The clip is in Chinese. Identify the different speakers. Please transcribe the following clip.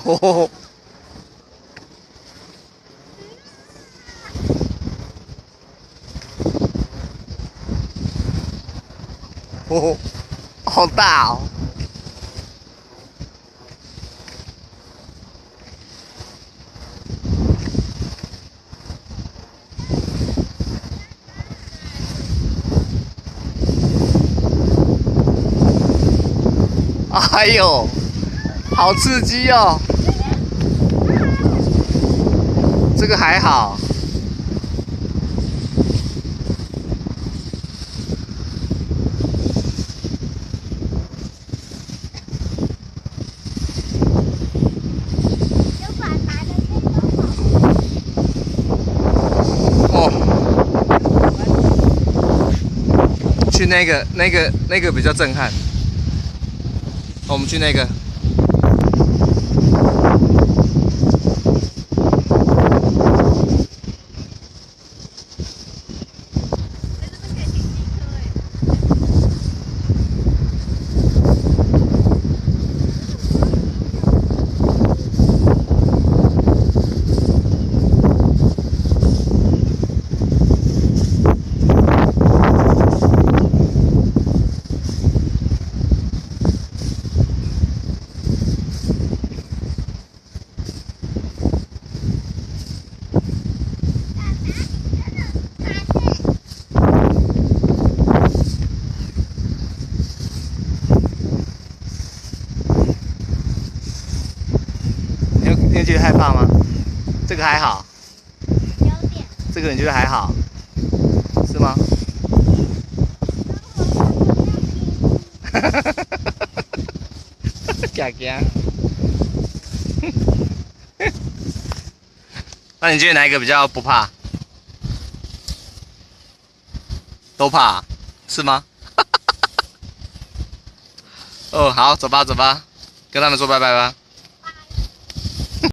Speaker 1: 哦，哦，好大哦！哎呦，好刺激哦！这个还好。哦，去那个比较震撼。我们去那个。你有觉得害怕吗？这个还好。
Speaker 2: 有点。
Speaker 1: 这个你觉得还好？是吗？哈哈哈哈哈！假假。那你觉得哪一个比较不怕？都怕，是吗？哦，好，走吧，走吧，跟他们说拜拜吧。